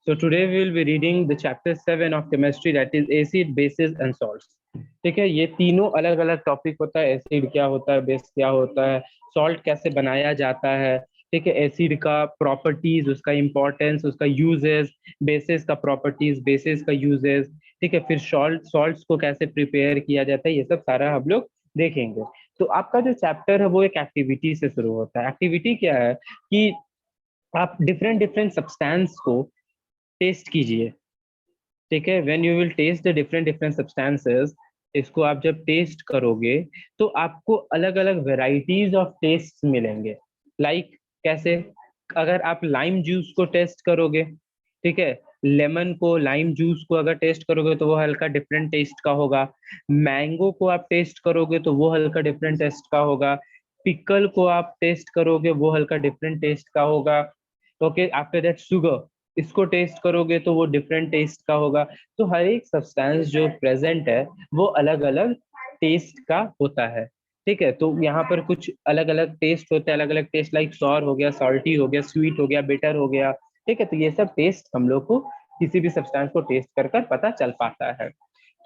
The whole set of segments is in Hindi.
So today we will be reading the chapter 7 of chemistry, that is acid, bases and salts. ठीक है, ये तीनों अलग अलग टॉपिक होता है। एसिड क्या होता है, बेस क्या होता है, सॉल्ट कैसे बनाया जाता है। ठीक है, एसिड का प्रॉपर्टीज, उसका इंपॉर्टेंस, उसका यूजेस, बेसिस का प्रॉपर्टीज, बेसिस का यूजेस। ठीक है, फिर सॉल्ट्स को कैसे प्रिपेयर किया जाता है, ये सब सारा हम लोग देखेंगे। तो आपका जो चैप्टर है वो एक एक्टिविटी से शुरू होता है। एक्टिविटी क्या है कि आप डिफरेंट डिफरेंट सब्सटेंस को टेस्ट कीजिए। ठीक है, when you will taste the different different substances, इसको आप जब टेस्ट करोगे तो आपको अलग अलग वेराइटीज ऑफ टेस्ट मिलेंगे। लाइक कैसे, अगर आप लाइम जूस को टेस्ट करोगे, ठीक है, लेमन को, लाइम जूस को अगर टेस्ट करोगे तो वो हल्का डिफरेंट टेस्ट का होगा। मैंगो को आप टेस्ट करोगे तो वो हल्का डिफरेंट टेस्ट का होगा। पिकल को आप टेस्ट करोगे वो हल्का डिफरेंट टेस्ट का होगा। ओके, आफ्टर दैट शुगर, इसको टेस्ट करोगे तो वो डिफरेंट टेस्ट का होगा। तो हर एक सब्सटेंस जो प्रेजेंट है वो अलग अलग टेस्ट का होता है। ठीक है, तो यहाँ पर कुछ अलग अलग टेस्ट होते हैं, अलग अलग टेस्ट, लाइक सॉर हो गया, सॉल्टी हो गया, स्वीट हो गया, बिटर हो गया। ठीक है, तो ये सब टेस्ट हम लोग को किसी भी सब्सटेंस को टेस्ट कर कर पता चल पाता है।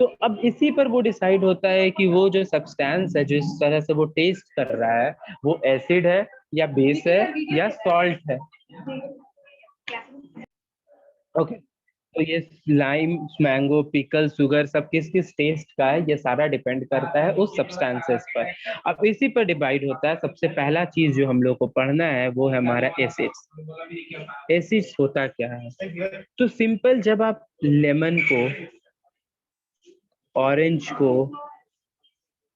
तो अब इसी पर वो डिसाइड होता है कि वो जो सब्सटेंस है, जो इस तरह से वो टेस्ट कर रहा है, वो एसिड है या बेस है या सॉल्ट है। ओके, तो ये लाइम, मैंगो, पिकल, शुगर सब किस किस टेस्ट का है, ये सारा डिपेंड करता है उस सब्सटेंसेस पर। अब इसी पर डिवाइड होता है। सबसे पहला चीज जो हम लोग को पढ़ना है वो है हमारा एसिड्स। एसिड्स होता क्या है? तो सिंपल, जब आप लेमन को, ऑरेंज को,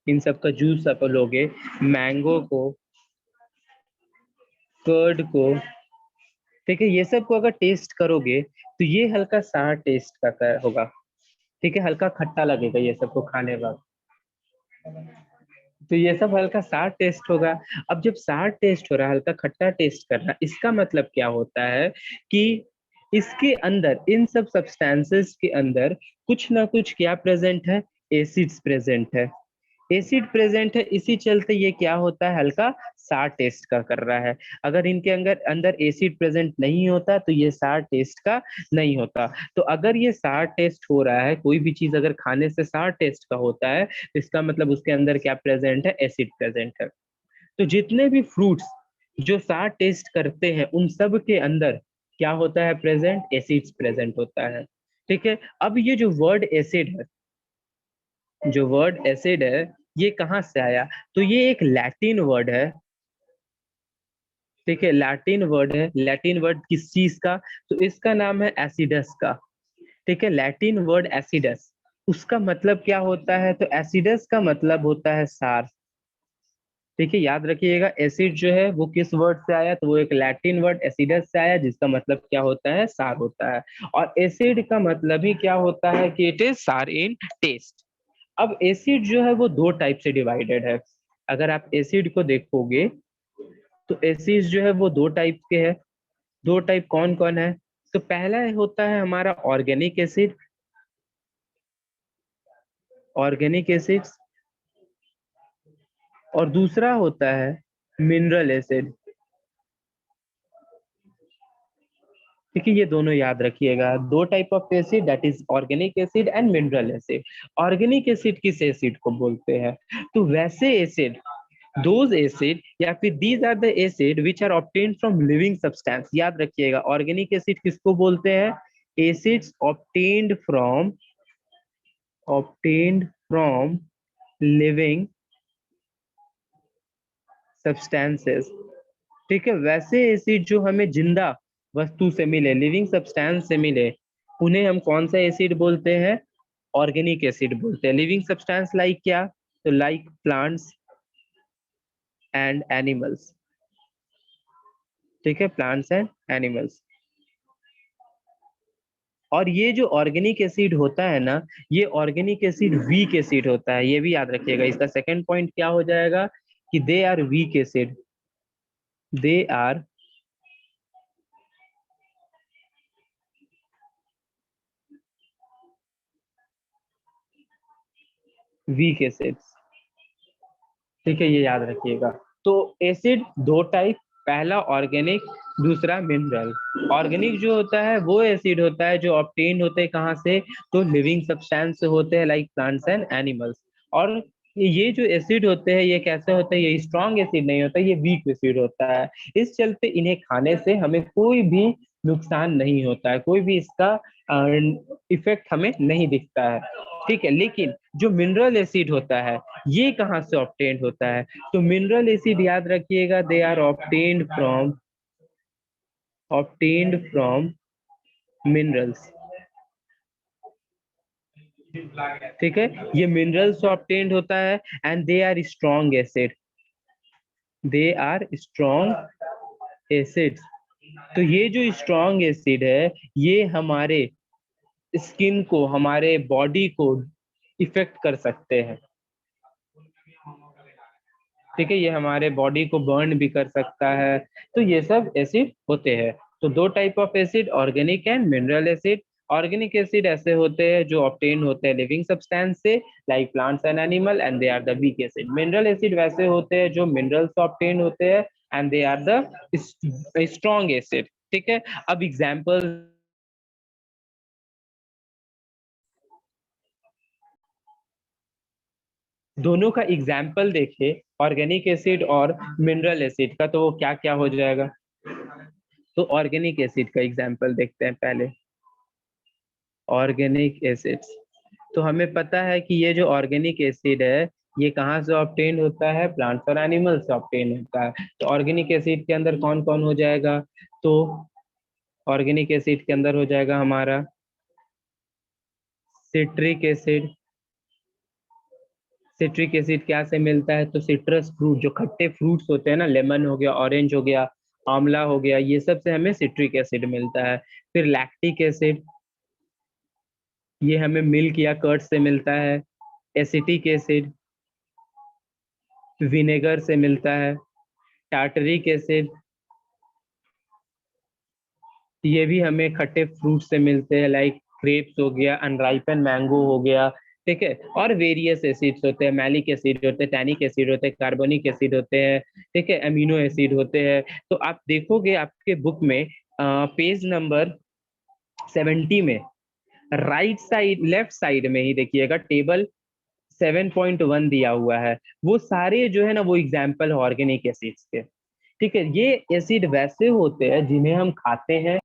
इन सब का जूस आप लोगे, मैंगो को, कर्ड को, ठीक है, ये सब को अगर टेस्ट करोगे तो ये हल्का सार टेस्ट का होगा। ठीक है, हल्का खट्टा लगेगा ये सबको खाने वक्त। तो ये सब हल्का सार टेस्ट होगा। अब जब सार टेस्ट हो रहा है, हल्का खट्टा टेस्ट कर रहा है, इसका मतलब क्या होता है कि इसके अंदर, इन सब सब्सटेंसेस के अंदर कुछ ना कुछ क्या प्रेजेंट है, एसिड्स प्रेजेंट है। एसिड प्रेजेंट है, इसी चलते ये क्या होता है, हल्का सार टेस्ट का कर रहा है। अगर इनके अंदर अंदर एसिड प्रेजेंट नहीं होता तो ये सार टेस्ट का नहीं होता। तो अगर ये सार टेस्ट हो रहा है, कोई भी चीज अगर खाने से सार टेस्ट का होता है, तो इसका मतलब उसके अंदर क्या प्रेजेंट है, एसिड प्रेजेंट है। तो जितने भी फ्रूट्स जो सार टेस्ट करते हैं उन सब के अंदर क्या होता है प्रेजेंट, एसिड्स प्रेजेंट होता है। ठीक है, अब ये जो वर्ड एसिड है, जो वर्ड एसिड है, ये कहाँ से आया? तो ये एक लैटिन वर्ड है। ठीक है, लैटिन वर्ड है। लैटिन वर्ड किस चीज का? तो इसका नाम है एसिडस का। ठीक है, लैटिन वर्ड एसिडस, उसका मतलब क्या होता है? तो एसिडस का मतलब होता है सार। ठीक है, याद रखिएगा, एसिड जो है वो किस वर्ड से आया? तो वो एक लैटिन वर्ड एसिडस से आया, जिसका मतलब क्या होता है, सार होता है। और एसिड का मतलब ही क्या होता है कि इट इज सार इन टेस्ट। अब एसिड जो है वो दो टाइप से डिवाइडेड है। अगर आप एसिड को देखोगे तो एसिड जो है वो दो टाइप के हैं। दो टाइप कौन कौन है? तो पहला होता है हमारा ऑर्गेनिक एसिड, ऑर्गेनिक एसिड, और दूसरा होता है मिनरल एसिड। ठीक है, ये दोनों याद रखिएगा, दो type of acid, that is organic acid and mineral acid. Organic acid किस एसिड को बोलते हैं? तो वैसे एसिड, those acid या फिर these are the acid which are obtained from living substance। याद रखिएगा, ऑर्गेनिक एसिड किसको बोलते हैं? Acids obtained from living substances। ठीक है, वैसे एसिड जो हमें जिंदा वस्तु से मिले, लिविंग सब्सटेंस से मिले, उन्हें हम कौन सा एसिड बोलते हैं? ऑर्गेनिक एसिड बोलते हैं। लिविंग सब्सटेंस लाइक क्या? तो लाइक प्लांट्स एंड एनिमल्स। ठीक है, प्लांट्स एंड एनिमल्स। और ये जो ऑर्गेनिक एसिड होता है ना, ये ऑर्गेनिक एसिड वीक एसिड होता है, ये भी याद रखिएगा। इसका सेकंड पॉइंट क्या हो जाएगा कि they are weak acid, they are weak acids. ठीक है, ये याद रखिएगा। तो एसिड दो टाइप, पहला ऑर्गेनिक, दूसरा मिनरल। ऑर्गेनिक जो होता है वो एसिड होता है जो ऑब्टेन होते हैं कहाँ से, तो लिविंग सब्सटेंस से होते हैं, लाइक प्लांट्स एंड एनिमल्स। और ये जो एसिड होते हैं ये कैसे होते हैं, ये स्ट्रॉन्ग एसिड नहीं होता, ये वीक एसिड होता है। इस चलते इन्हें खाने से हमें कोई भी नुकसान नहीं होता है, कोई भी इसका इफेक्ट हमें नहीं दिखता है। ठीक है, लेकिन जो मिनरल एसिड होता है ये कहाँ से ऑब्टेन्ड होता है, तो मिनरल एसिड याद रखिएगा, they are obtained from minerals. ठीक है, ये मिनरल्स ऑब्टेन्ड होता है and they are strong acid, they are strong acids. तो ये जो स्ट्रॉन्ग एसिड है ये हमारे स्किन को, हमारे बॉडी को इफेक्ट कर सकते हैं। ठीक है, ये हमारे बॉडी को बर्न भी कर सकता है। तो ये सब एसिड होते हैं। तो दो type of acid, organic and mineral acid. Organic acid ऐसे होते हैं जो ऑब्टेन होते हैं लिविंग सब्सटेंस से, like plants and animal, and they are the weak acid. Mineral acid वैसे होते हैं जो मिनरल्स से ऑब्टेन होते हैं and they are the strong acid. ठीक है, अब एग्जाम्पल दोनों का एग्जाम्पल देखिए, ऑर्गेनिक एसिड और मिनरल एसिड का, तो वो क्या क्या हो जाएगा। तो ऑर्गेनिक एसिड का एग्जाम्पल देखते हैं पहले। ऑर्गेनिक एसिड्स, तो हमें पता है कि ये जो ऑर्गेनिक एसिड है ये कहाँ से ऑब्टेन होता है, प्लांट्स और एनिमल्स से ऑब्टेन होता है। तो ऑर्गेनिक एसिड के अंदर कौन कौन हो जाएगा, तो ऑर्गेनिक एसिड के अंदर हो जाएगा हमारा सिट्रिक एसिड। सिट्रिक एसिड क्या से मिलता है, तो सिट्रस फ्रूट, जो खट्टे फ्रूट्स होते हैं ना, लेमन हो गया, ऑरेंज हो गया, आंवला हो गया, ये सब से हमें सिट्रिक एसिड मिलता है। फिर लैक्टिक एसिड, ये हमें मिल्क या कर्ड से मिलता है। एसिटिक एसिड विनेगर से मिलता है। टार्टरिक एसिड, ये भी हमें खट्टे फ्रूट से मिलते हैं, लाइक ग्रेप्स हो गया, अनराइपन मैंगो हो गया। ठीक है, और वेरियस एसिड्स होते हैं, मैलिक एसिड होते हैं, टैनिक एसिड होते हैं, कार्बोनिक एसिड होते हैं। ठीक है, अमीनो एसिड होते हैं। तो आप देखोगे आपके बुक में पेज नंबर 70 में राइट साइड, लेफ्ट साइड में ही देखिएगा, टेबल 7.1 दिया हुआ है। वो सारे जो है ना वो एग्जाम्पल है ऑर्गेनिक एसिड्स के। ठीक है, ये एसिड वैसे होते हैं जिन्हें हम खाते हैं।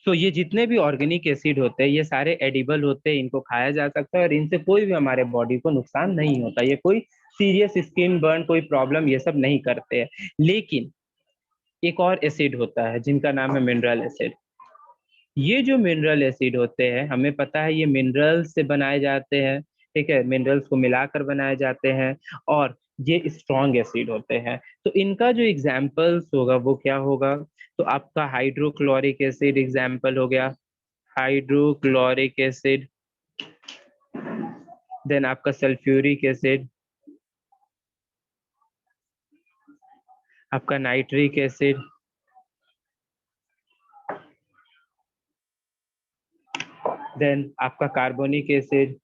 तो ये जितने भी ऑर्गेनिक एसिड होते हैं ये सारे एडिबल होते हैं, इनको खाया जा सकता है और इनसे कोई भी हमारे बॉडी को नुकसान नहीं होता। ये कोई सीरियस स्किन बर्न, कोई प्रॉब्लम ये सब नहीं करते हैं। लेकिन एक और एसिड होता है जिनका नाम है मिनरल एसिड। ये जो मिनरल एसिड होते हैं हमें पता है ये मिनरल्स से बनाए जाते हैं। ठीक है, मिनरल्स को मिलाकर बनाए जाते हैं और ये स्ट्रॉन्ग एसिड होते हैं। तो इनका जो एग्जाम्पल्स होगा वो क्या होगा, तो आपका हाइड्रोक्लोरिक एसिड एग्जाम्पल हो गया, हाइड्रोक्लोरिक एसिड। देन आपका सल्फ्यूरिक एसिड, आपका नाइट्रिक एसिड, देन आपका कार्बोनिक एसिड।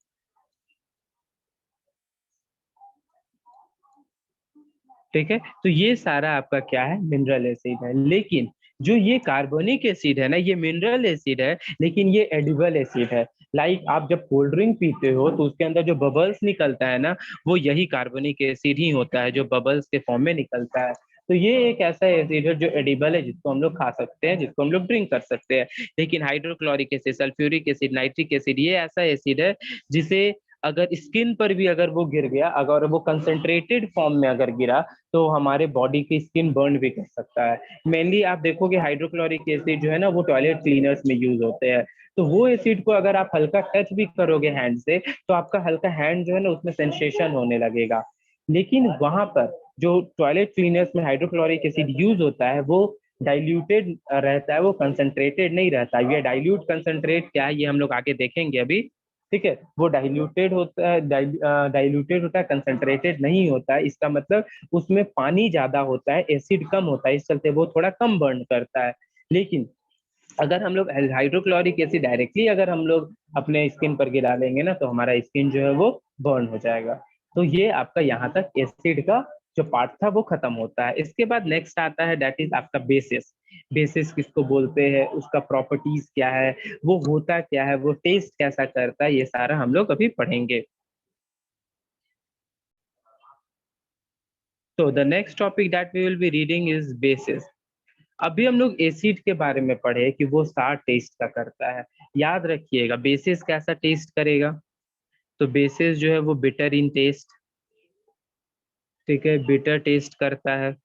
ठीक है, तो ये सारा आपका क्या है, मिनरल एसिड है। लेकिन जो ये कार्बोनिक एसिड है ना ये मिनरल एसिड है लेकिन ये एडिबल एसिड है। लाइक आप जब कोल्ड ड्रिंक पीते हो तो उसके अंदर जो बबल्स निकलता है ना वो यही कार्बोनिक एसिड ही होता है जो बबल्स के फॉर्म में निकलता है। तो ये एक ऐसा एसिड है जो एडिबल है, जिसको हम लोग खा सकते हैं, जिसको हम लोग ड्रिंक कर सकते हैं। लेकिन hydrochloric acid, sulphuric acid, nitric acid ये ऐसा एसिड है जिसे अगर स्किन पर भी अगर वो गिर गया, अगर वो कंसंट्रेटेड फॉर्म में अगर गिरा तो हमारे बॉडी की स्किन बर्न भी कर सकता है। मेनली आप देखोगे हाइड्रोक्लोरिक एसिड जो है ना वो टॉयलेट क्लीनर्स में यूज होते हैं। तो वो एसिड को अगर आप हल्का टच भी करोगे हैंड से तो आपका हल्का हैंड जो है ना उसमें सेंसेशन होने लगेगा। लेकिन वहां पर जो टॉयलेट क्लीनर्स में हाइड्रोक्लोरिक एसिड यूज होता है वो डाइल्यूटेड रहता है, वो कंसंट्रेटेड नहीं रहता। ये डाइल्यूट कंसंट्रेट क्या है ये हम लोग आगे देखेंगे अभी। ठीक है, वो डाइल्यूटेड होता है, डाइल्यूटेड होता है, कंसंट्रेटेड नहीं होता है। इसका मतलब उसमें पानी ज्यादा होता है, एसिड कम होता है, इस चलते वो थोड़ा कम बर्न करता है। लेकिन अगर हम लोग हाइड्रोक्लोरिक एसिड डायरेक्टली अगर हम लोग अपने स्किन पर गिरा लेंगे ना तो हमारा स्किन जो है वो बर्न हो जाएगा। तो ये आपका यहाँ तक एसिड का जो पार्ट था वो खत्म होता है। इसके बाद नेक्स्ट आता है दैट इज आपका बेसिस। बेसिस किसको बोलते हैं, उसका प्रॉपर्टीज क्या है, वो होता क्या है, वो टेस्ट कैसा करता है, ये सारा हम लोग अभी पढ़ेंगे। तो the next topic that we will be reading is bases. अभी हम लोग एसिड के बारे में पढ़े कि वो सार टेस्ट का करता है। याद रखिएगा बेसिस कैसा टेस्ट करेगा। तो बेसिस जो है वो बिटर इन टेस्ट, ठीक है, बिटर टेस्ट करता है।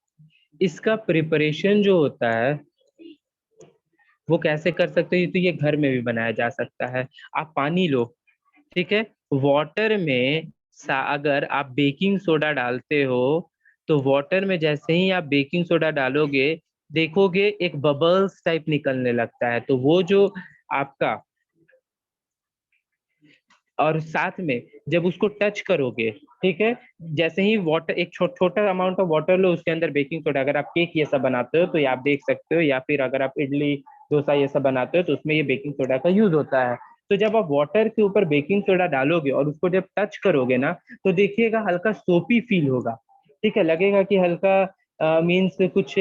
इसका प्रिपरेशन जो होता है वो कैसे कर सकते हो, तो ये घर में भी बनाया जा सकता है। आप पानी लो, ठीक है, वाटर में अगर आप बेकिंग सोडा डालते हो तो वाटर में जैसे ही आप बेकिंग सोडा डालोगे देखोगे एक बबल्स टाइप निकलने लगता है। तो वो जो आपका, और साथ में जब उसको टच करोगे, ठीक है, जैसे ही वाटर एक छोटा अमाउंट ऑफ वाटर लो, उसके अंदर बेकिंग सोडा, अगर आप केक ये सब बनाते हो तो ये आप देख सकते हो, या फिर अगर आप इडली डोसा ये सब बनाते हो तो उसमें ये बेकिंग सोडा का यूज होता है। तो जब आप वाटर के ऊपर बेकिंग सोडा डालोगे और उसको जब टच करोगे ना तो देखिएगा हल्का सोपी फील होगा, ठीक है, लगेगा कि हल्का मीन्स कुछ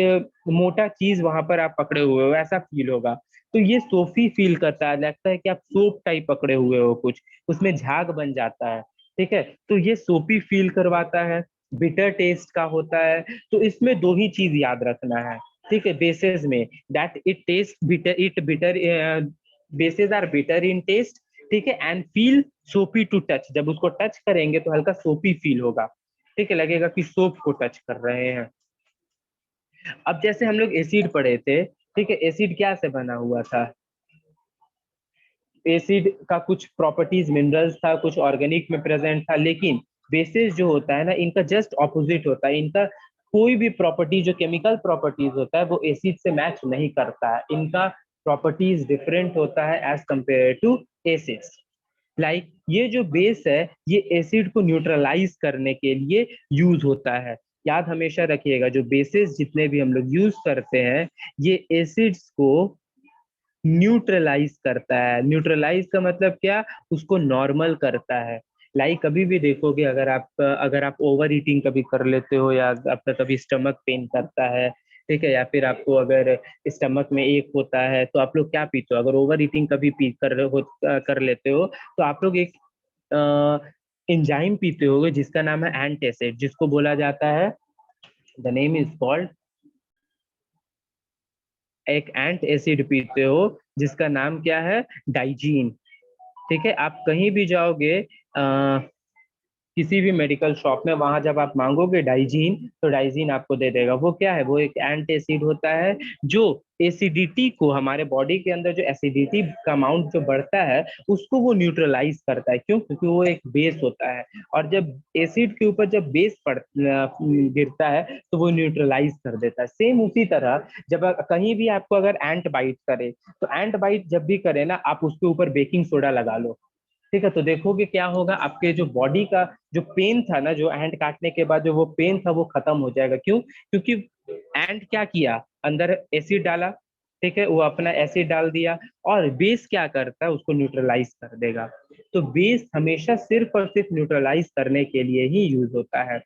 मोटा चीज वहां पर आप पकड़े हुए हो ऐसा फील होगा। तो ये सोफी फील करता है, लगता है कि आप सोप टाइप पकड़े हुए हो कुछ, उसमें झाग बन जाता है, ठीक है, तो ये सोपी फील करवाता है। बिटर टेस्ट का होता है। तो इसमें दो ही चीज याद रखना है, ठीक है, बेसेस में, that it taste bitter, it bitter, bases are bitter in taste, ठीक है, and feel soapy to touch, जब उसको टच करेंगे तो हल्का सोपी फील होगा, ठीक है, लगेगा कि सोप को टच कर रहे हैं। अब जैसे हम लोग एसिड पढ़े थे, ठीक है, एसिड क्या से बना हुआ था, एसिड का कुछ प्रॉपर्टीज मिनरल्स था, कुछ ऑर्गेनिक में प्रेजेंट था, लेकिन बेसिस जो होता है ना इनका जस्ट ऑपोजिट होता है। इनका कोई भी प्रॉपर्टी जो केमिकल प्रॉपर्टीज होता है वो एसिड से मैच नहीं करता है, इनका प्रॉपर्टीज डिफरेंट होता है as compare to acids. Like ये जो बेस है ये एसिड को न्यूट्रलाइज करने के लिए यूज होता है। याद हमेशा रखिएगा जो बेसिस जितने भी हम लोग यूज करते हैं ये एसिड्स को न्यूट्रलाइज करता है। न्यूट्रलाइज का मतलब क्या, उसको नॉर्मल करता है। लाइक कभी भी देखोगे अगर आप ओवर ईटिंग कभी कर लेते हो या आपका कभी स्टमक पेन करता है, ठीक है, या फिर आपको अगर स्टमक में एक होता है तो आप लोग क्या पीते हो, अगर ओवर ईटिंग कभी पी कर लेते हो तो आप लोग एक एंजाइम पीते होगे जिसका नाम है एंटासिड, जिसको बोला जाता है, द नेम इज कॉल्ड, एक एंट एसिड पीते हो जिसका नाम क्या है, डाइजीन, ठीक है। आप कहीं भी जाओगे किसी भी मेडिकल शॉप में, वहां जब आप मांगोगे डाइजीन तो डाइजीन आपको दे देगा। वो क्या है, वो एक एंट एसिड होता है जो एसिडिटी को, हमारे बॉडी के अंदर जो एसिडिटी का अमाउंट जो बढ़ता है उसको वो न्यूट्रलाइज करता है। क्यों, क्योंकि वो एक बेस होता है, और जब एसिड के ऊपर जब बेस गिरता है तो वो न्यूट्रलाइज कर देता है। सेम उसी तरह जब कहीं भी आपको अगर एंट बाइट करे तो एंट बाइट जब भी करे ना आप उसके ऊपर बेकिंग सोडा लगा लो, ठीक है, तो देखोगे क्या होगा, आपके जो बॉडी का जो पेन था ना, जो एंट काटने के बाद जो वो पेन था वो खत्म हो जाएगा। क्यों, क्योंकि एंट क्या किया, अंदर एसिड डाला, ठीक है, वो अपना एसिड डाल दिया, और बेस क्या करता है, उसको न्यूट्रलाइज कर देगा। तो बेस हमेशा सिर्फ और सिर्फ न्यूट्रलाइज करने के लिए ही यूज होता है,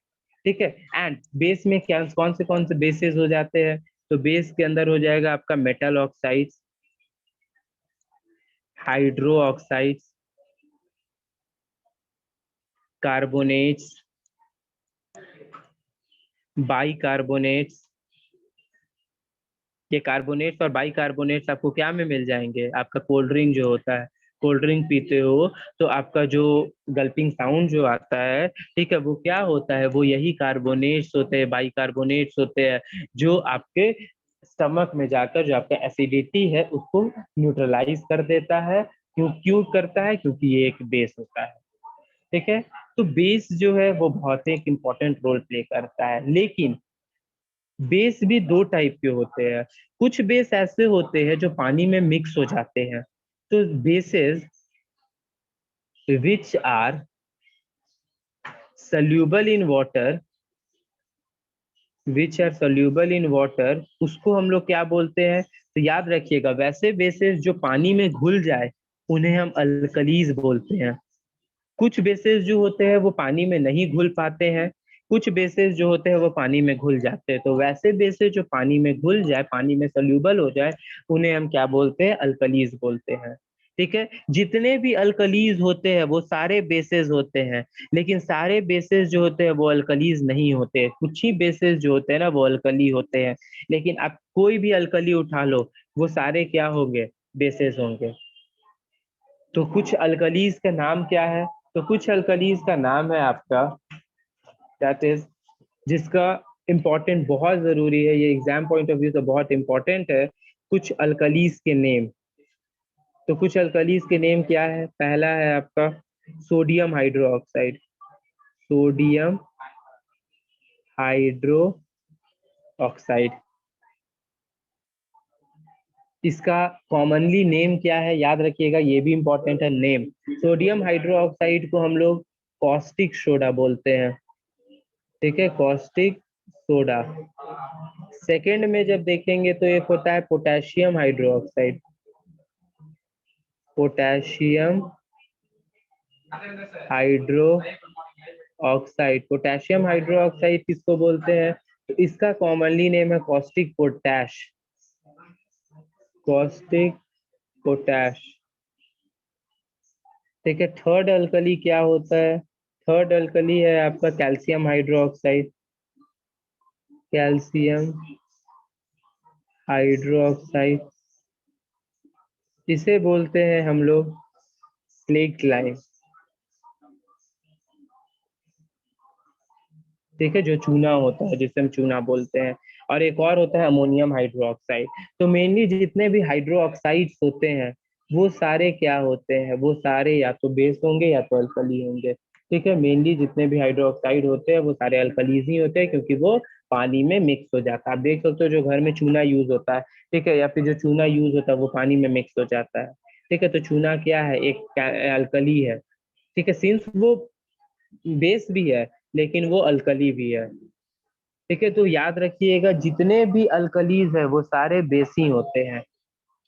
ठीक है। एंड बेस में क्या कौन से बेसिस हो जाते हैं, तो बेस के अंदर हो जाएगा आपका metal oxides, hydro oxides, carbonates, bicarbonates. ये कार्बोनेट्स और बाइकार्बोनेट्स आपको क्या में मिल जाएंगे, आपका कोल्ड ड्रिंक जो होता है, कोल्ड ड्रिंक पीते हो तो आपका जो गल्पिंग साउंड जो आता है, ठीक है, वो क्या होता है, वो यही कार्बोनेट्स होते हैं, बाइकार्बोनेट्स होते हैं, जो आपके स्टमक में जाकर जो आपका एसिडिटी है उसको न्यूट्रलाइज कर देता है। क्यों क्यों करता है, क्योंकि ये एक बेस होता है, ठीक है। तो बेस जो है वो बहुत एक इंपॉर्टेंट रोल प्ले करता है। लेकिन बेस भी दो टाइप के होते हैं। कुछ बेस ऐसे होते हैं जो पानी में मिक्स हो जाते हैं, तो bases which are soluble in water, which are soluble in water, उसको हम लोग क्या बोलते हैं, तो याद रखिएगा वैसे बेसेस जो पानी में घुल जाए उन्हें हम अल्कलीज बोलते हैं, कुछ बेसेस जो होते हैं वो पानी में नहीं घुल पाते हैं, कुछ बेसेस जो होते हैं वो पानी में घुल जाते हैं। तो वैसे बेसेस जो पानी में घुल जाए, पानी में सोल्यूबल हो जाए, उन्हें हम क्या बोलते हैं? अल्कलीज बोलते हैं। ठीक है, जितने भी अल्कलीज होते हैं वो सारे बेसेस होते हैं, लेकिन सारे बेसेस जो होते हैं वो अल्कलीज नहीं होते। कुछ ही बेसेस जो होते हैं ना वो अल्कली होते हैं, लेकिन आप कोई भी अल्कली उठा लो, वो सारे क्या होंगे? बेसेस होंगे। तो कुछ अल्कलीज का नाम क्या है? तो कुछ अल्कलीज का नाम है आपका, दैट इज, जिसका इम्पोर्टेंट बहुत जरूरी है, ये एग्जाम पॉइंट ऑफ व्यू से बहुत इंपॉर्टेंट है। कुछ अल्कलीज के नेम। तो कुछ अल्कलीज के नेम क्या है? पहला है आपका sodium hydro oxide. Sodium hydro oxide. इसका कॉमनली नेम क्या है? याद रखिएगा, ये भी इंपॉर्टेंट है नेम। सोडियम हाइड्रो ऑक्साइड को हम लोग कॉस्टिक सोडा बोलते हैं। ठीक है, कॉस्टिक सोडा। सेकेंड में जब देखेंगे तो एक होता है potassium hydro oxide. Potassium hydro oxide. Potassium hydro oxide किसको बोलते हैं? तो इसका कॉमनली नेम है कॉस्टिक पोटैश। Caustic potash. ठीक है, थर्ड अल्कली क्या होता है? थर्ड अल्कली है आपका calcium hydro oxide. Calcium hydro oxide, इसे बोलते हैं हम लोग स्लेक्ट लाइम। ठीक है, जो चूना होता है जिसे हम चूना बोलते हैं। और एक और होता है अमोनियम हाइड्रो ऑक्साइड। तो मेनली जितने भी हाइड्रो ऑक्साइड्स होते हैं वो सारे क्या होते हैं? वो सारे या तो बेस होंगे या तो अल्कली होंगे। ठीक है, मेनली जितने भी हाइड्रो ऑक्साइड होते हैं वो सारे अल्कलीज ही होते हैं, क्योंकि वो पानी में मिक्स हो जाता है। आप देख सकते हो जो घर में चूना यूज होता है, ठीक है, या फिर जो चूना यूज होता है वो पानी में मिक्स हो जाता है। ठीक है, तो चूना क्या है? एक अल्कली है। ठीक है, सिंस वो बेस भी है लेकिन वो अल्कली भी है। ठीक है, तो याद रखिएगा जितने भी अल्कलीज है वो सारे बेस ही होते हैं।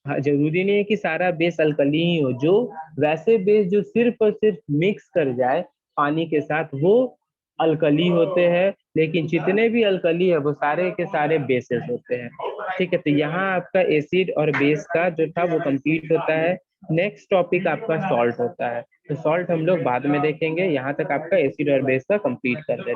हाँ, जरूरी नहीं है कि सारा बेस अल्कली ही हो। जो वैसे बेस जो सिर्फ और सिर्फ मिक्स कर जाए पानी के साथ वो अल्कली होते हैं, लेकिन जितने भी अल्कली है वो सारे के सारे बेसेस होते हैं। ठीक है, तो यहाँ आपका एसिड और बेस का जो था वो कंप्लीट होता है। नेक्स्ट टॉपिक आपका सॉल्ट होता है। तो सॉल्ट हम लोग बाद में देखेंगे, यहाँ तक आपका एसिड और बेस का कंप्लीट कर देते हैं।